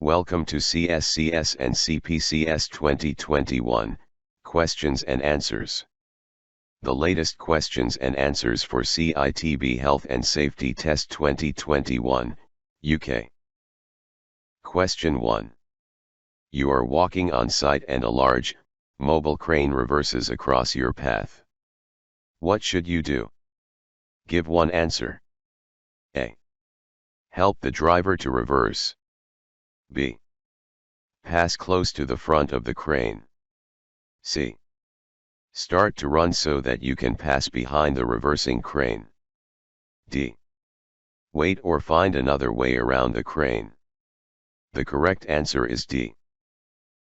Welcome to CSCS and CPCS 2021, Questions and Answers. The latest questions and answers for CITB Health and Safety Test 2021, UK. Question 1. You are walking on site and a large, mobile crane reverses across your path. What should you do? Give one answer. A. Help the driver to reverse. B. Pass close to the front of the crane. C. Start to run so that you can pass behind the reversing crane. D. Wait or find another way around the crane. The correct answer is D.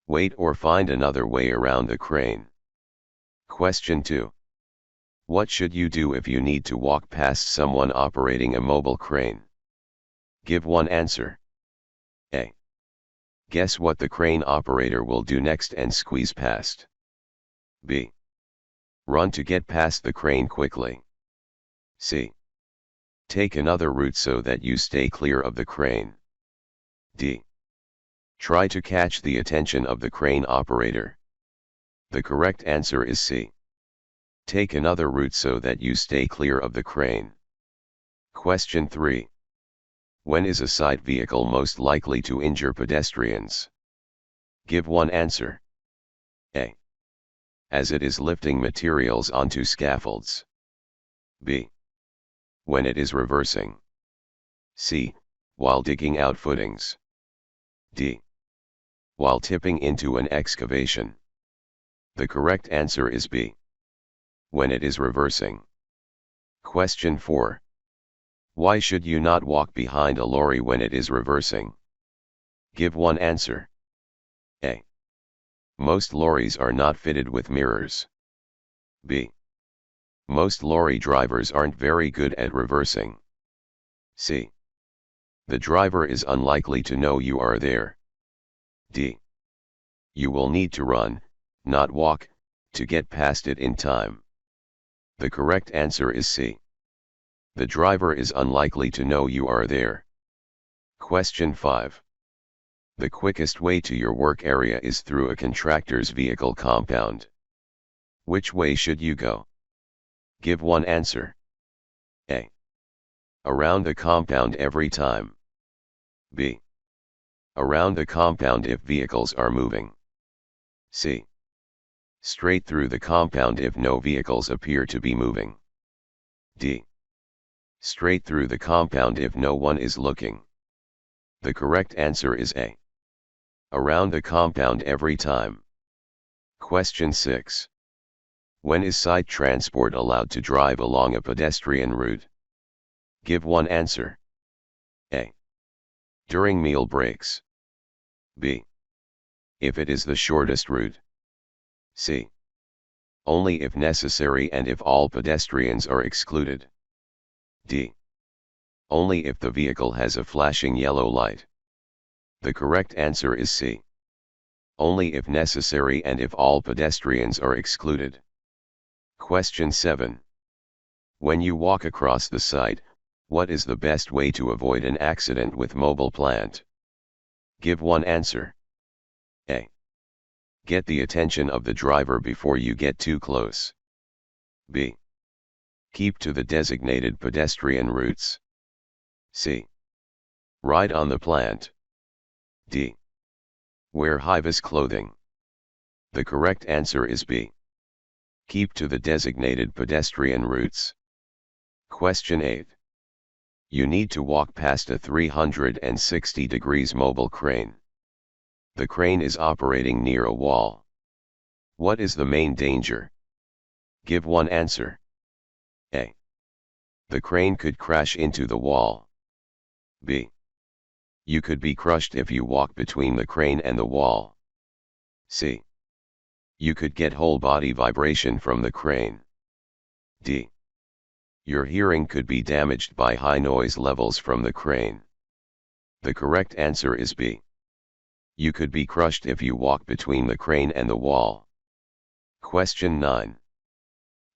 Wait or find another way around the crane. Question 2. What should you do if you need to walk past someone operating a mobile crane? Give one answer. A. Guess what the crane operator will do next and squeeze past. B. Run to get past the crane quickly. C. Take another route so that you stay clear of the crane. D. Try to catch the attention of the crane operator. The correct answer is C. Take another route so that you stay clear of the crane. Question 3. When is a side vehicle most likely to injure pedestrians? Give one answer. A. As it is lifting materials onto scaffolds. B. When it is reversing. C. While digging out footings. D. While tipping into an excavation. The correct answer is B. When it is reversing. Question 4. Why should you not walk behind a lorry when it is reversing? Give one answer. A. Most lorries are not fitted with mirrors. B. Most lorry drivers aren't very good at reversing. C. The driver is unlikely to know you are there. D. You will need to run, not walk, to get past it in time. The correct answer is C. The driver is unlikely to know you are there. Question 5. The quickest way to your work area is through a contractor's vehicle compound. Which way should you go? Give one answer. A. Around the compound every time. B. Around the compound if vehicles are moving. C. Straight through the compound if no vehicles appear to be moving. D. Straight through the compound if no one is looking. The correct answer is A. Around the compound every time. Question 6. When is side transport allowed to drive along a pedestrian route? Give one answer. A. During meal breaks. B. If it is the shortest route. C. Only if necessary and if all pedestrians are excluded. D. Only if the vehicle has a flashing yellow light. The correct answer is C. Only if necessary and if all pedestrians are excluded. Question 7. When you walk across the site, what is the best way to avoid an accident with mobile plant? Give one answer. A. Get the attention of the driver before you get too close. B. Keep to the designated pedestrian routes. C. Ride on the plant. D. Wear Hi-Vis clothing. The correct answer is B. Keep to the designated pedestrian routes. Question 8. You need to walk past a 360 degrees mobile crane. The crane is operating near a wall. What is the main danger? Give one answer. A. The crane could crash into the wall. B. You could be crushed if you walk between the crane and the wall. C. You could get whole body vibration from the crane. D. Your hearing could be damaged by high noise levels from the crane. The correct answer is B. You could be crushed if you walk between the crane and the wall. Question 9.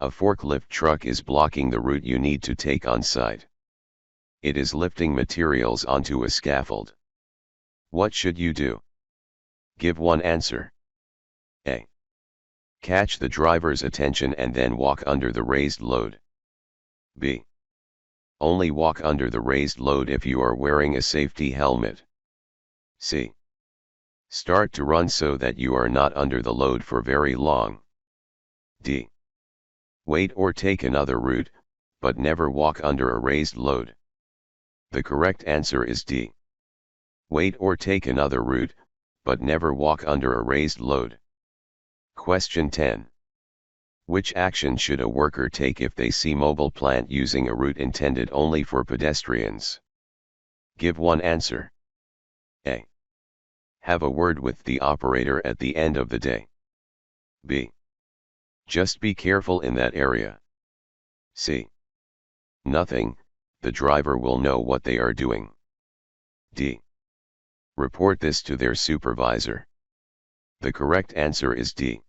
A forklift truck is blocking the route you need to take on site. It is lifting materials onto a scaffold. What should you do? Give one answer. A. Catch the driver's attention and then walk under the raised load. B. Only walk under the raised load if you are wearing a safety helmet. C. Start to run so that you are not under the load for very long. D. Wait or take another route, but never walk under a raised load. The correct answer is D. Wait or take another route, but never walk under a raised load. Question 10. Which action should a worker take if they see mobile plant using a route intended only for pedestrians? Give one answer. A. Have a word with the operator at the end of the day. B. Just be careful in that area. C. Nothing, the driver will know what they are doing. D. Report this to their supervisor. The correct answer is D.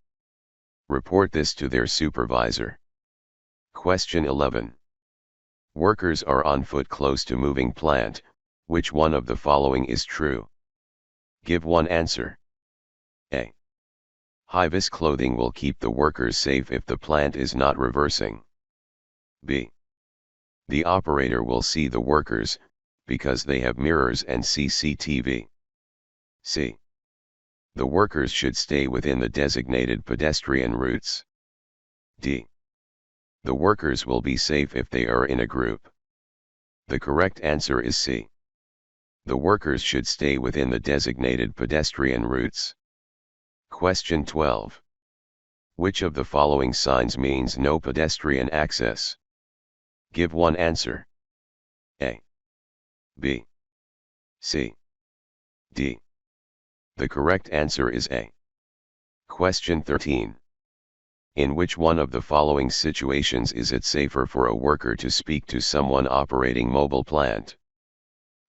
Report this to their supervisor. Question 11. Workers are on foot close to moving plant, which one of the following is true? Give one answer. A. Hi-Vis clothing will keep the workers safe if the plant is not reversing. B. The operator will see the workers, because they have mirrors and CCTV. C. The workers should stay within the designated pedestrian routes. D. The workers will be safe if they are in a group. The correct answer is C. The workers should stay within the designated pedestrian routes. Question 12. Which of the following signs means no pedestrian access? Give one answer. A. B. C. D. The correct answer is A. Question 13. In which one of the following situations is it safer for a worker to speak to someone operating mobile plant?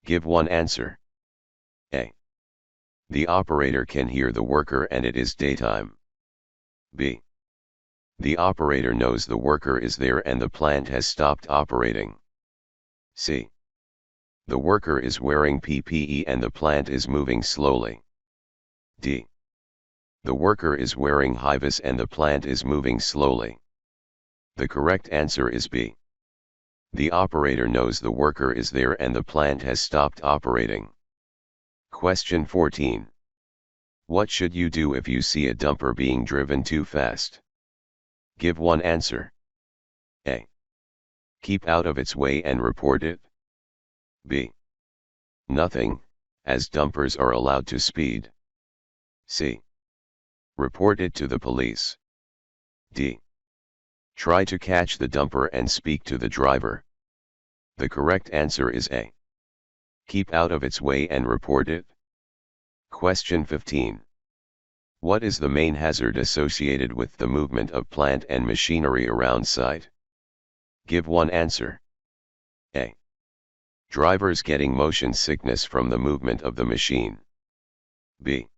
Give one answer. A. The operator can hear the worker and it is daytime. B. The operator knows the worker is there and the plant has stopped operating. C. The worker is wearing PPE and the plant is moving slowly. D. The worker is wearing Hi-Vis and the plant is moving slowly. The correct answer is B. The operator knows the worker is there and the plant has stopped operating. Question 14. What should you do if you see a dumper being driven too fast? Give one answer. A. Keep out of its way and report it. B. Nothing, as dumpers are allowed to speed. C. Report it to the police. D. Try to catch the dumper and speak to the driver. The correct answer is A. Keep out of its way and report it. Question 15. What is the main hazard associated with the movement of plant and machinery around site? Give one answer. A. Drivers getting motion sickness from the movement of the machine. B.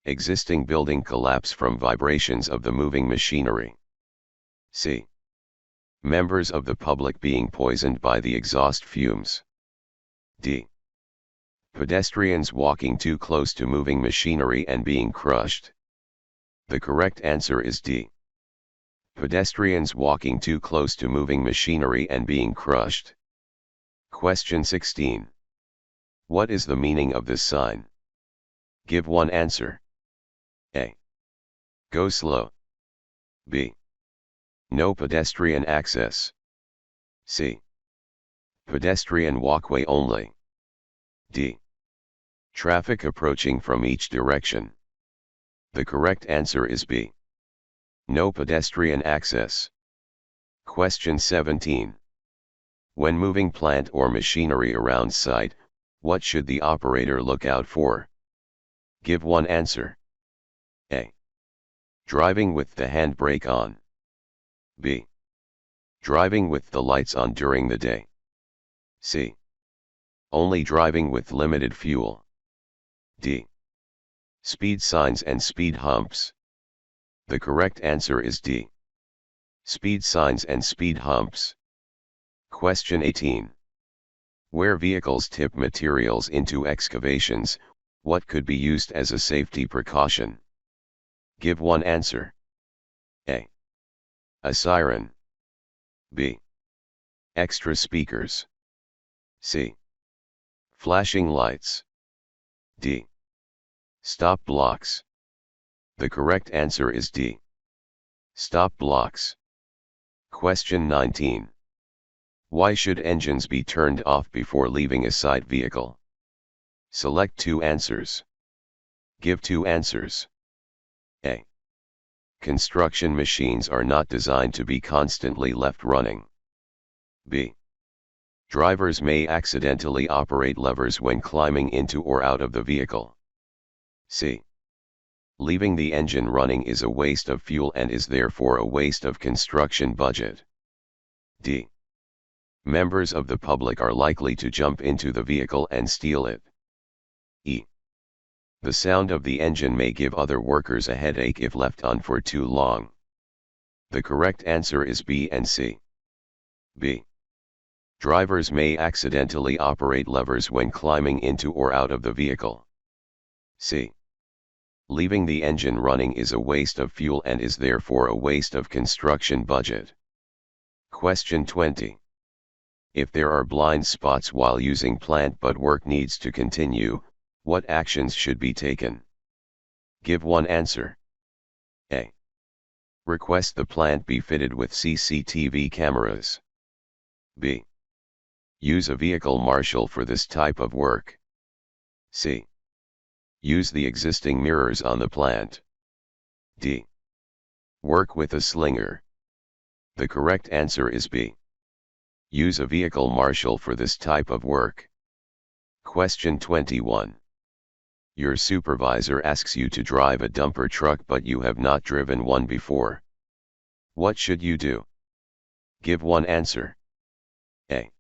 Existing building collapse from vibrations of the moving machinery. C. Members of the public being poisoned by the exhaust fumes. D. Pedestrians walking too close to moving machinery and being crushed. The correct answer is D. Pedestrians walking too close to moving machinery and being crushed. Question 16. What is the meaning of this sign? Give one answer. A. Go slow. B. No pedestrian access. C. Pedestrian walkway only. D. Traffic approaching from each direction. The correct answer is B. No pedestrian access. Question 17. When moving plant or machinery around site, what should the operator look out for? Give one answer. A. Driving with the handbrake on. B. Driving with the lights on during the day. C. Only driving with limited fuel. D. Speed signs and speed humps. The correct answer is D. Speed signs and speed humps. Question 18. Where vehicles tip materials into excavations, What could be used as a safety precaution? Give one answer. A siren. B. Extra speakers. C. Flashing lights. D. Stop blocks. The correct answer is D. Stop blocks. Question 19. Why should engines be turned off before leaving a site vehicle? Select two answers. Give two answers. A. Construction machines are not designed to be constantly left running. B. Drivers may accidentally operate levers when climbing into or out of the vehicle. C. Leaving the engine running is a waste of fuel and is therefore a waste of construction budget. D. Members of the public are likely to jump into the vehicle and steal it. E. The sound of the engine may give other workers a headache if left on for too long. The correct answer is B and C. B. Drivers may accidentally operate levers when climbing into or out of the vehicle. C. Leaving the engine running is a waste of fuel and is therefore a waste of construction budget. Question 20. If there are blind spots while using plant but work needs to continue, what actions should be taken? Give one answer. A. Request the plant be fitted with CCTV cameras. B. Use a vehicle marshal for this type of work. C. Use the existing mirrors on the plant. D. Work with a slinger. The correct answer is B. Use a vehicle marshal for this type of work. Question 21. Your supervisor asks you to drive a dumper truck but you have not driven one before. What should you do? Give one answer. A.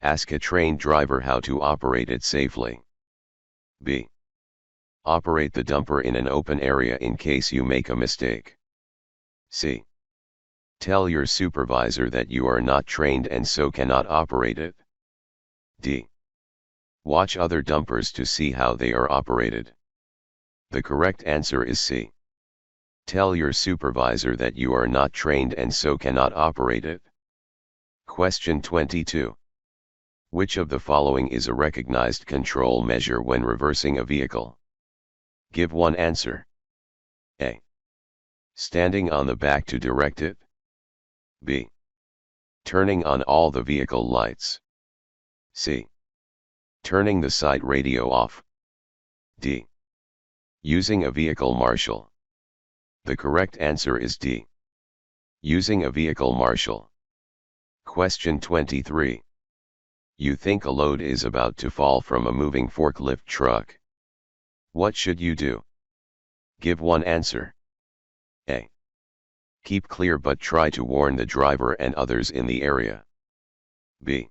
Ask a trained driver how to operate it safely. B. Operate the dumper in an open area in case you make a mistake. C. Tell your supervisor that you are not trained and so cannot operate it. D. Watch other dumpers to see how they are operated. The correct answer is C. Tell your supervisor that you are not trained and so cannot operate it. Question 22. Which of the following is a recognized control measure when reversing a vehicle? Give one answer. A. Standing on the back to direct it. B. Turning on all the vehicle lights. C. Turning the side radio off. D. Using a vehicle marshal. The correct answer is D. Using a vehicle marshal. Question 23. You think a load is about to fall from a moving forklift truck. What should you do? Give one answer. A. Keep clear but try to warn the driver and others in the area. B.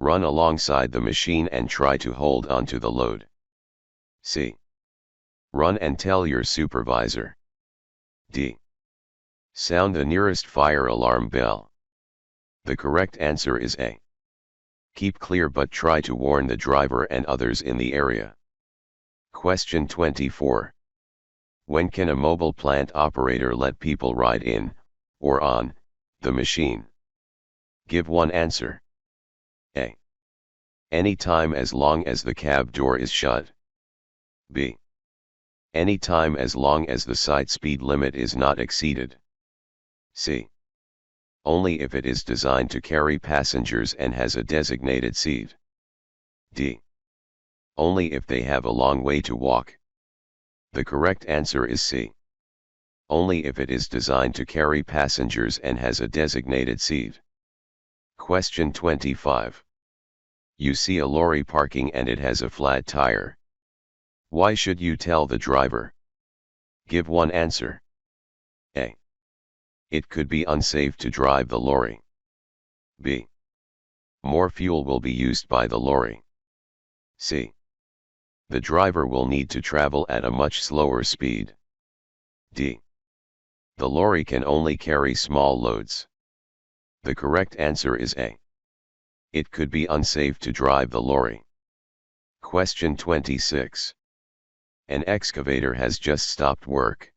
Run alongside the machine and try to hold onto the load. C. Run and tell your supervisor. D. Sound the nearest fire alarm bell. The correct answer is A. Keep clear but try to warn the driver and others in the area. Question 24. When can a mobile plant operator let people ride in, or on, the machine? Give one answer. A. Any time as long as the cab door is shut. B. Any time as long as the site speed limit is not exceeded. C. Only if it is designed to carry passengers and has a designated seat. D. Only if they have a long way to walk. The correct answer is C. Only if it is designed to carry passengers and has a designated seat. Question 25. You see a lorry parking and it has a flat tire. Why should you tell the driver? Give one answer. A. It could be unsafe to drive the lorry. B. More fuel will be used by the lorry. C. The driver will need to travel at a much slower speed. D. The lorry can only carry small loads. The correct answer is A. It could be unsafe to drive the lorry. Question 26. An excavator has just stopped work.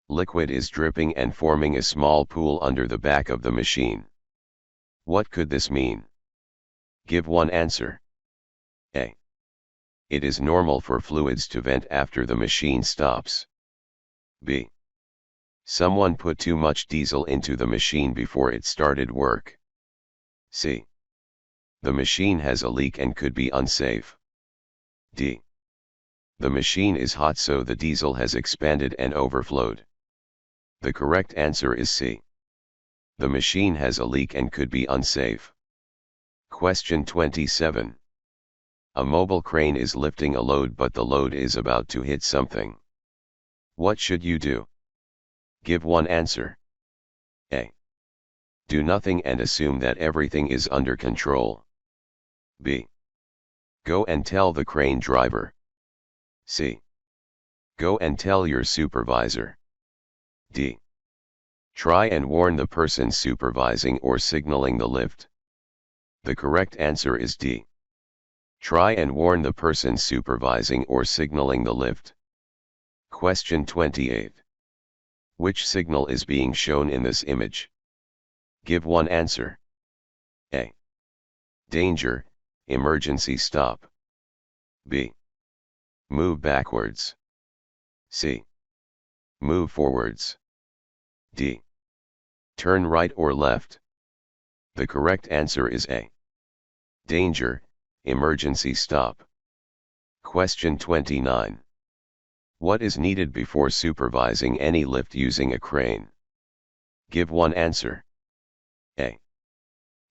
Liquid is dripping and forming a small pool under the back of the machine. What could this mean? Give one answer. A. It is normal for fluids to vent after the machine stops. B. Someone put too much diesel into the machine before it started work. C. The machine has a leak and could be unsafe. D. The machine is hot so the diesel has expanded and overflowed. The correct answer is C. The machine has a leak and could be unsafe. Question 27. A mobile crane is lifting a load but the load is about to hit something. What should you do? Give one answer. A. Do nothing and assume that everything is under control. B. Go and tell the crane driver. C. Go and tell your supervisor. D. Try and warn the person supervising or signaling the lift. The correct answer is D. Try and warn the person supervising or signaling the lift. Question 28. Which signal is being shown in this image? Give one answer. A. Danger, emergency stop. B. Move backwards. C. Move forwards. D. Turn right or left. The correct answer is A. Danger, emergency stop. Question 29. What is needed before supervising any lift using a crane? Give one answer. A.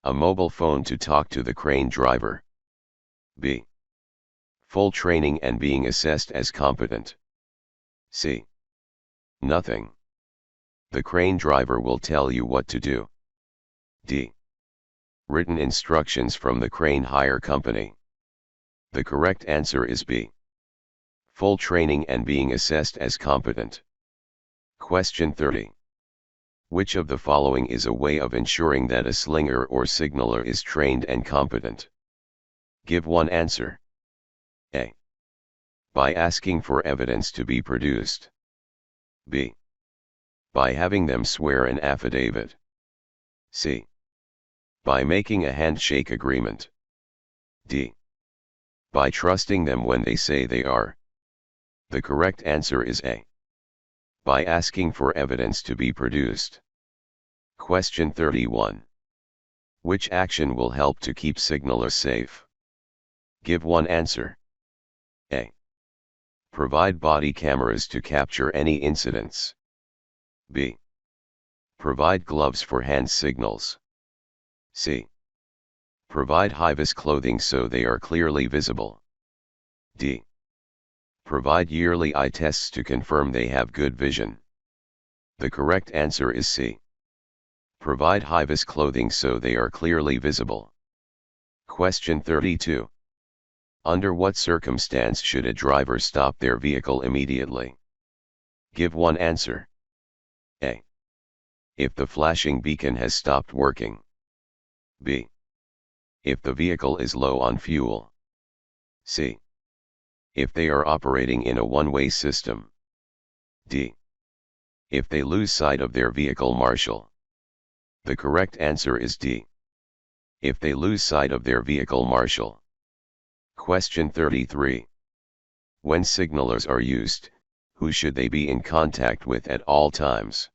A mobile phone to talk to the crane driver. B. Full training and being assessed as competent. C. Nothing. The crane driver will tell you what to do. D. Written instructions from the crane hire company. The correct answer is B. Full training and being assessed as competent. Question 30. Which of the following is a way of ensuring that a slinger or signaler is trained and competent? Give one answer. A. By asking for evidence to be produced. B. By having them swear an affidavit. C. By making a handshake agreement. D. By trusting them when they say they are. The correct answer is A. By asking for evidence to be produced. Question 31. Which action will help to keep signalers safe? Give one answer. A. Provide body cameras to capture any incidents. B. Provide gloves for hand signals. C. Provide Hi-Vis clothing so they are clearly visible. D. Provide yearly eye tests to confirm they have good vision. The correct answer is C. Provide Hi-Vis clothing so they are clearly visible. Question 32. Under what circumstance should a driver stop their vehicle immediately? Give one answer. A. If the flashing beacon has stopped working. B. If the vehicle is low on fuel. C. If they are operating in a one-way system. D. If they lose sight of their vehicle marshal. The correct answer is D. If they lose sight of their vehicle marshal. Question 33. When signalers are used, who should they be in contact with at all times?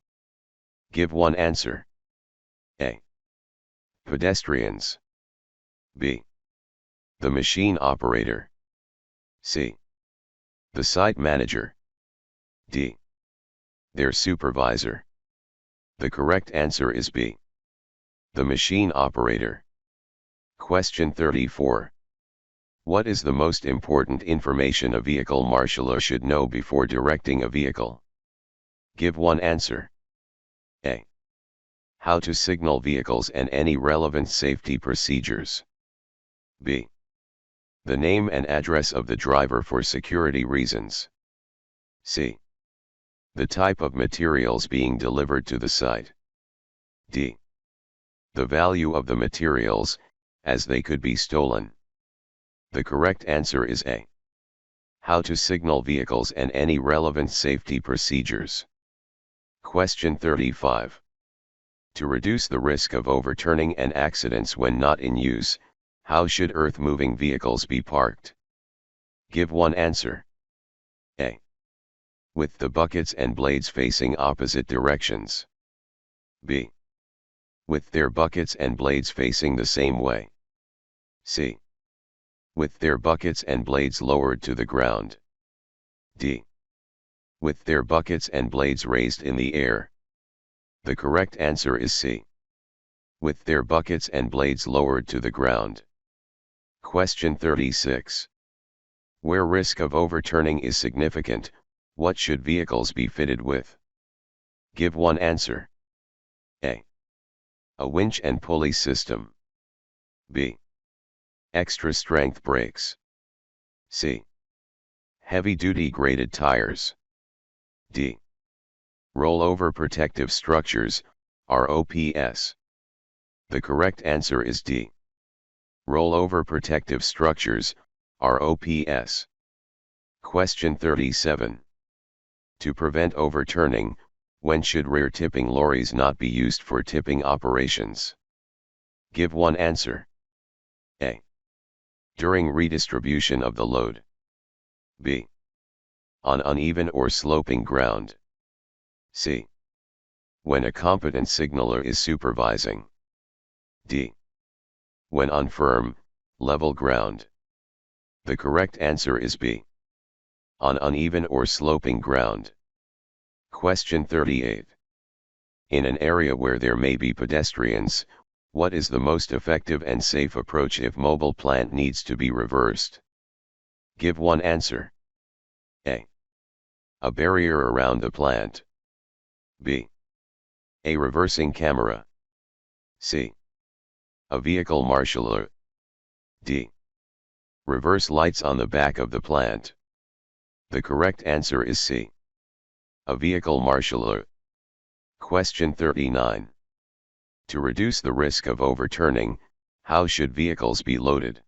Give one answer. A. Pedestrians. B. The machine operator. C. The site manager. D. Their supervisor. The correct answer is B. The machine operator. Question 34. What is the most important information a vehicle marshaller should know before directing a vehicle? Give one answer. A. How to signal vehicles and any relevant safety procedures. B. The name and address of the driver for security reasons. C. The type of materials being delivered to the site. D. The value of the materials, as they could be stolen. The correct answer is A. How to signal vehicles and any relevant safety procedures. Question 35. To reduce the risk of overturning and accidents when not in use, how should earth-moving vehicles be parked? Give one answer. A. With the buckets and blades facing opposite directions. B. With their buckets and blades facing the same way. C. With their buckets and blades lowered to the ground. D. With their buckets and blades raised in the air. The correct answer is C. With their buckets and blades lowered to the ground. Question 36. Where risk of overturning is significant, what should vehicles be fitted with? Give one answer. A. A winch and pulley system. B. Extra strength brakes. C. Heavy-duty graded tires. D. Rollover protective structures, ROPS. The correct answer is D. Rollover protective structures, ROPS. Question 37. To prevent overturning, when should rear tipping lorries not be used for tipping operations? Give one answer. A. During redistribution of the load. B. On uneven or sloping ground. C. When a competent signaler is supervising. D. When on firm, level ground. The correct answer is B. On uneven or sloping ground. Question 38. In an area where there may be pedestrians, what is the most effective and safe approach if mobile plant needs to be reversed? Give one answer. A. A barrier around the plant. B. A reversing camera. C. A vehicle marshaller. D. Reverse lights on the back of the plant. The correct answer is C. A vehicle marshaller. Question 39. To reduce the risk of overturning, how should vehicles be loaded?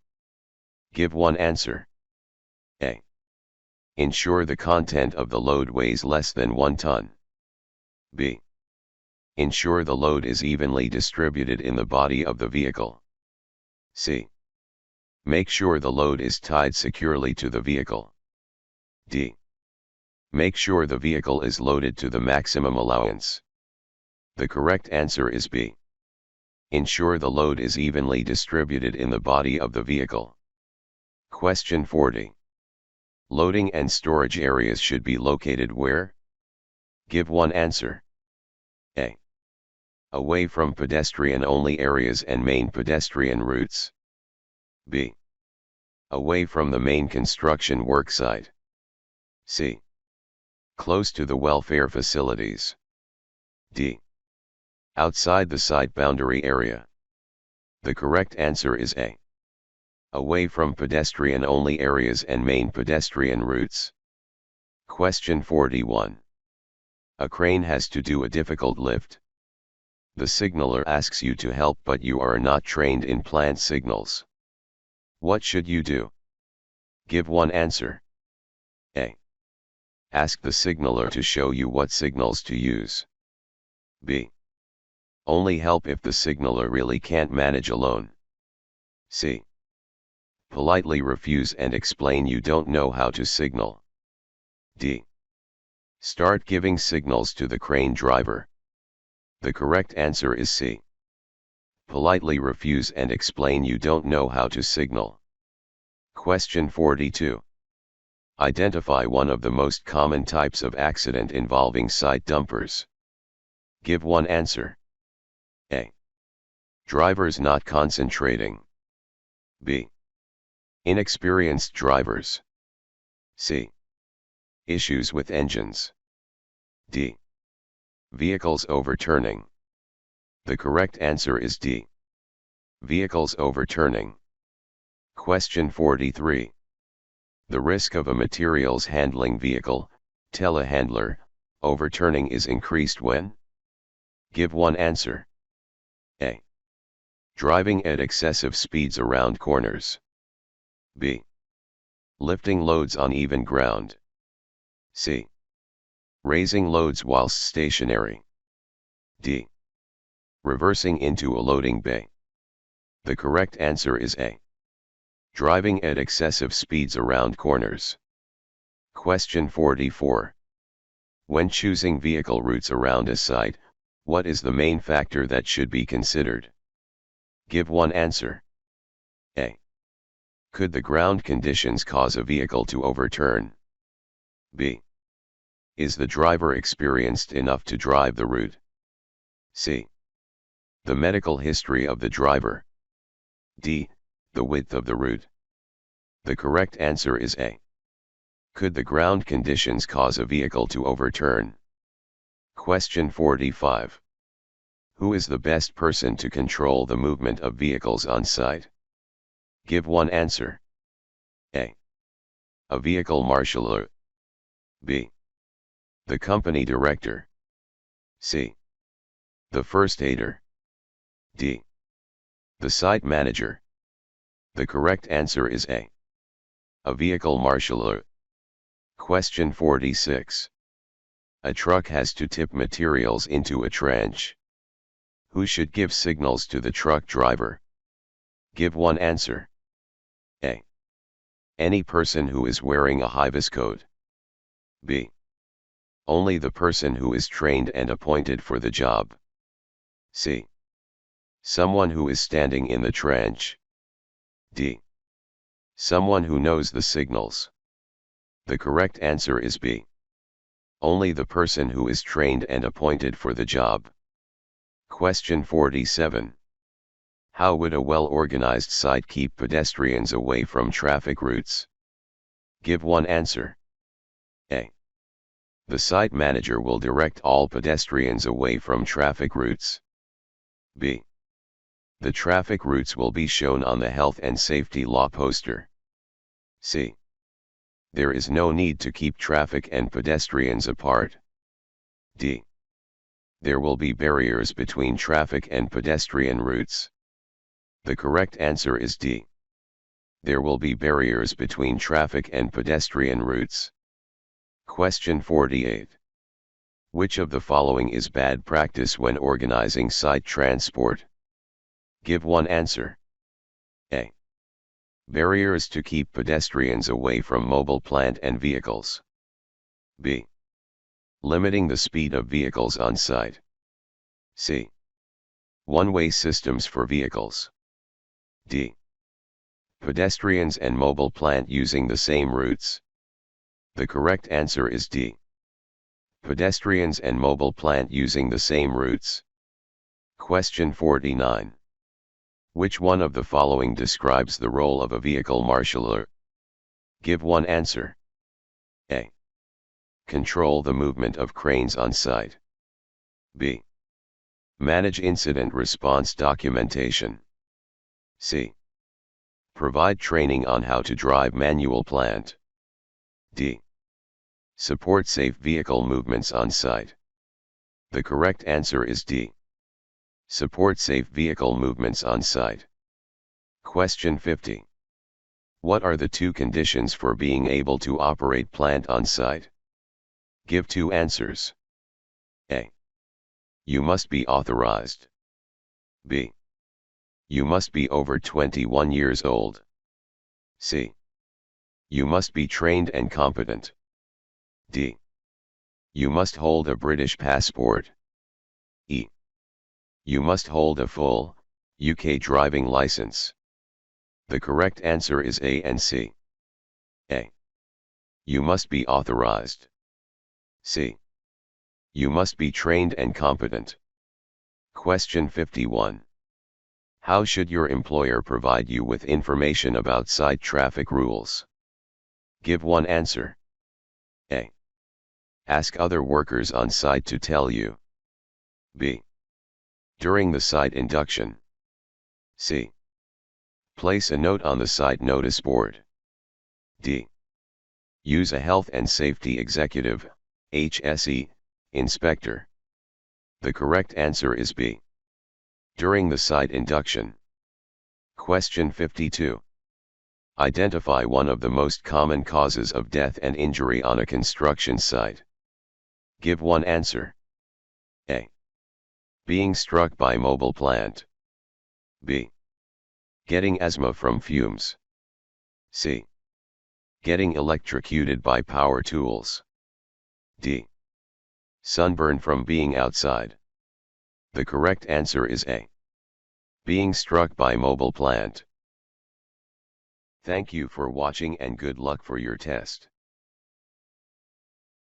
Give one answer. A. Ensure the content of the load weighs less than 1 ton. B. Ensure the load is evenly distributed in the body of the vehicle. C. Make sure the load is tied securely to the vehicle. D. Make sure the vehicle is loaded to the maximum allowance. The correct answer is B. Ensure the load is evenly distributed in the body of the vehicle. Question 40. Loading and storage areas should be located where? Give one answer. A. Away from pedestrian-only areas and main pedestrian routes. B. Away from the main construction worksite. C. Close to the welfare facilities. D. Outside the site boundary area. The correct answer is A. Away from pedestrian-only areas and main pedestrian routes. Question 41. A crane has to do a difficult lift. The signaler asks you to help but you are not trained in plant signals. What should you do? Give one answer. A. Ask the signaler to show you what signals to use. B. Only help if the signaler really can't manage alone. C. Politely refuse and explain you don't know how to signal. D. Start giving signals to the crane driver. The correct answer is C. Politely refuse and explain you don't know how to signal. Question 42. Identify one of the most common types of accident involving site dumpers. Give one answer. A. Drivers not concentrating. B. Inexperienced drivers. C. Issues with engines. D. Vehicles overturning. The correct answer is D. Vehicles overturning. Question 43. The risk of a materials handling vehicle, telehandler, overturning is increased when? Give one answer. A. Driving at excessive speeds around corners. B. Lifting loads on even ground. C. Raising loads whilst stationary. D. Reversing into a loading bay. The correct answer is A. Driving at excessive speeds around corners. Question 44. When choosing vehicle routes around a site, what is the main factor that should be considered? Give one answer. A. Could the ground conditions cause a vehicle to overturn? B. Is the driver experienced enough to drive the route? C. The medical history of the driver. D. The width of the route. The correct answer is A. Could the ground conditions cause a vehicle to overturn? Question 45. Who is the best person to control the movement of vehicles on site? Give one answer. A. A vehicle marshaller. B. The company director. C. The first aider. D. The site manager. The correct answer is A. A vehicle marshaller. Question 46. A truck has to tip materials into a trench. Who should give signals to the truck driver? Give one answer. A. Any person who is wearing a Hi-Vis coat. B. Only the person who is trained and appointed for the job. C. Someone who is standing in the trench. D. Someone who knows the signals. The correct answer is B. Only the person who is trained and appointed for the job. Question 47. How would a well-organized site keep pedestrians away from traffic routes? Give one answer. A. The site manager will direct all pedestrians away from traffic routes. B. The traffic routes will be shown on the health and safety law poster. C. There is no need to keep traffic and pedestrians apart. D. There will be barriers between traffic and pedestrian routes. The correct answer is D. There will be barriers between traffic and pedestrian routes. Question 48. Which of the following is bad practice when organizing site transport? Give one answer. A. Barriers to keep pedestrians away from mobile plant and vehicles. B. Limiting the speed of vehicles on site. C. One-way systems for vehicles. D. Pedestrians and mobile plant using the same routes. The correct answer is D. Pedestrians and mobile plant using the same routes. Question 49. Which one of the following describes the role of a vehicle marshaller? Give one answer. A. Control the movement of cranes on site. B. Manage incident response documentation. C. Provide training on how to drive manual plant. D. Support safe vehicle movements on site. The correct answer is D. Support safe vehicle movements on site. Question 50. What are the two conditions for being able to operate plant on site? Give two answers. A. You must be authorized. B. You must be over 21 years old. C. You must be trained and competent. D. You must hold a British passport. E. You must hold a full, UK driving license. The correct answer is A and C. A. You must be authorized. C. You must be trained and competent. Question 51. How should your employer provide you with information about site traffic rules? Give one answer. A. Ask other workers on site to tell you. B. During the site induction. C. Place a note on the site notice board. D. Use a health and safety executive, HSE, inspector. The correct answer is B. During the site induction. Question 52. Identify one of the most common causes of death and injury on a construction site. Give one answer. A. Being struck by mobile plant. B. Getting asthma from fumes. C. Getting electrocuted by power tools. D. Sunburn from being outside. The correct answer is A. Being struck by mobile plant. Thank you for watching and good luck for your test.